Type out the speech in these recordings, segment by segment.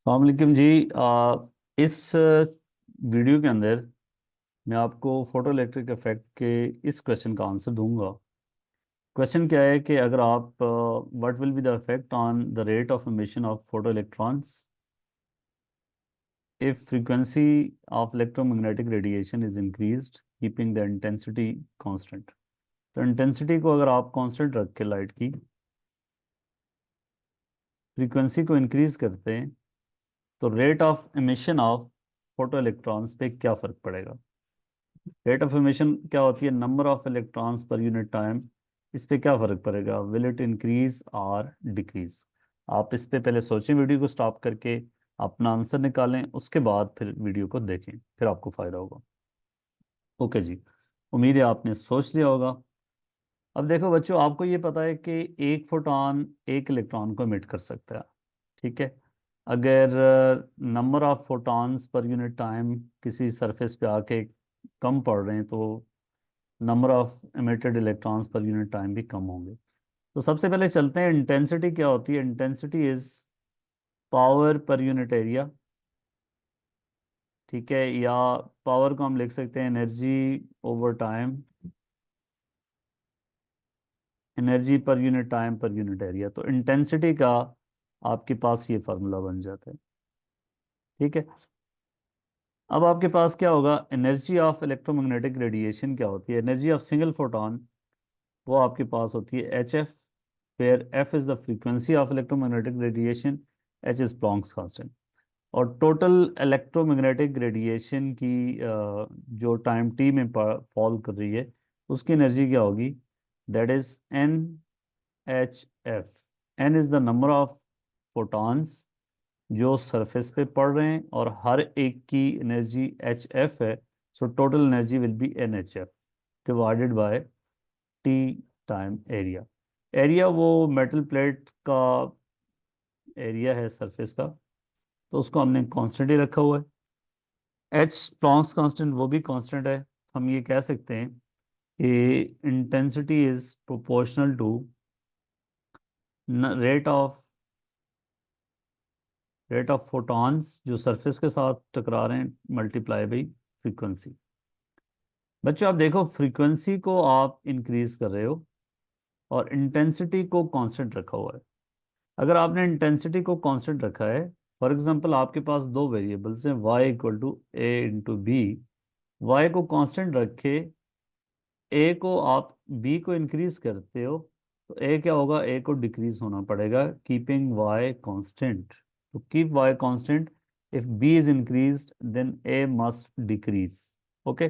अस्सलाम वालेकुम जी। इस वीडियो के अंदर मैं आपको फोटो इलेक्ट्रिक इफेक्ट के इस क्वेश्चन का आंसर दूंगा। क्वेश्चन क्या है कि अगर आप what will be the effect on the rate of emission of photo electrons if frequency of electromagnetic radiation is increased keeping the intensity constant. तो इंटेंसिटी को अगर आप कांस्टेंट रख के लाइट की फ्रीक्वेंसी को इंक्रीज करते हैं तो rate of emission of photo electrons पे क्या फ़र्क पड़ेगा। रेट ऑफ एमिशन क्या होती है, नंबर ऑफ इलेक्ट्रॉन्स पर यूनिट टाइम। इस पे क्या फ़र्क पड़ेगा, विल इट इंक्रीज और डिक्रीज। आप इस पे पहले सोचें, वीडियो को स्टॉप करके अपना आंसर निकालें, उसके बाद फिर वीडियो को देखें, फिर आपको फ़ायदा होगा। ओके जी, उम्मीद है आपने सोच लिया होगा। अब देखो बच्चों, आपको ये पता है कि एक फोटॉन एक इलेक्ट्रॉन को एमिट कर सकता है। ठीक है, अगर number of photons per unit time किसी सरफेस पे आके कम पड़ रहे हैं तो नंबर ऑफ एमिटेड इलेक्ट्रॉन्स पर यूनिट टाइम भी कम होंगे। तो सबसे पहले चलते हैं, इंटेंसिटी क्या होती है। Intensity is power per unit area. ठीक है, या पावर को हम लिख सकते हैं एनर्जी ओवर टाइम, एनर्जी पर unit time per unit area. तो इंटेंसिटी का आपके पास ये फार्मूला बन जाता है। ठीक है, अब आपके पास क्या होगा, एनर्जी ऑफ इलेक्ट्रोमैग्नेटिक रेडिएशन क्या होती है, एनर्जी ऑफ सिंगल फोटॉन, वो आपके पास होती है H F, where F is the frequency of electromagnetic radiation, H is Planck's constant. और टोटल इलेक्ट्रोमैग्नेटिक रेडिएशन की जो टाइम टी में फॉल कर रही है उसकी एनर्जी क्या होगी, that is n h f. N is the number of photons जो सरफेस पे पड़ रहे हैं और हर एक की एनर्जी एच एफ है। So total energy will be n h f divided by t time area. Area वो मेटल प्लेट का एरिया है सरफेस का, तो उसको हमने कांस्टेंट ही रखा हुआ है। एच प्लॉन्क्स कांस्टेंट वो भी कांस्टेंट है। हम ये कह सकते हैं कि intensity is proportional to rate of photons जो सरफेस के साथ टकरा रहे हैं मल्टीप्लाई बाई फ्रीक्वेंसी। बच्चों आप देखो, फ्रीक्वेंसी को आप इंक्रीज कर रहे हो और इंटेंसिटी को कांस्टेंट रखा हुआ है। अगर आपने इंटेंसिटी को कांस्टेंट रखा है, फॉर एग्जांपल आपके पास दो वेरिएबल्स हैं y equal to a into b, y को कांस्टेंट रखे, ए को आप बी को इंक्रीज करते हो तो ए क्या होगा, ए को डिक्रीज होना पड़ेगा, कीपिंग वाई कांस्टेंट। तो keep Y constant, if B is increase then A must decrease. Okay,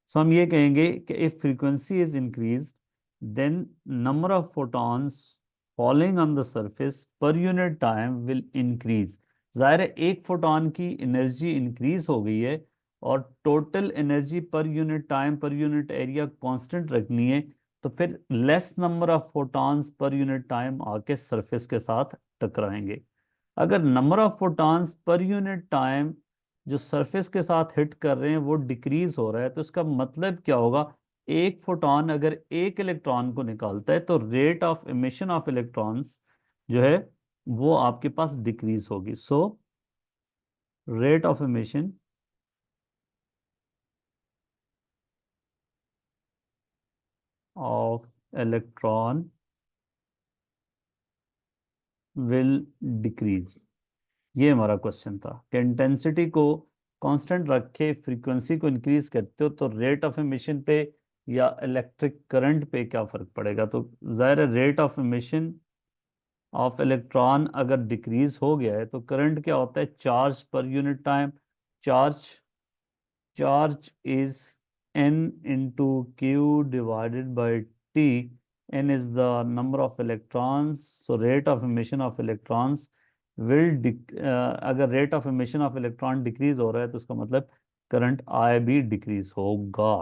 so हम ये कहेंगे कि if frequency is increase then number of photons falling on the surface per unit time will increase. जाहिर है एक photon की energy increase हो गई है और टोटल एनर्जी पर unit time per unit area constant रखनी है, तो फिर less number of photons per unit time आके सरफेस के साथ टकराएंगे। अगर number of photons per unit time जो सरफेस के साथ हिट कर रहे हैं वो डिक्रीज हो रहा है, तो इसका मतलब क्या होगा, एक फोटॉन अगर एक इलेक्ट्रॉन को निकालता है तो rate of emission of electrons जो है वो आपके पास डिक्रीज होगी। So rate of emission of electron will decrease. ये हमारा क्वेश्चन था कि इंटेंसिटी को कांस्टेंट रख के फ्रीक्वेंसी को इंक्रीज करते हो तो रेट ऑफ एमिशन पे या इलेक्ट्रिक करंट पे क्या फर्क पड़ेगा। तो ज़ाहिर है rate of emission of electron अगर डिक्रीज हो गया है तो करंट क्या होता है, चार्ज पर unit time. Charge charge is n into q divided by t। n is the number of electrons, so rate of emission of electrons अगर rate of emission of electron decrease हो रहा है तो उसका मतलब करंट I भी decrease होगा।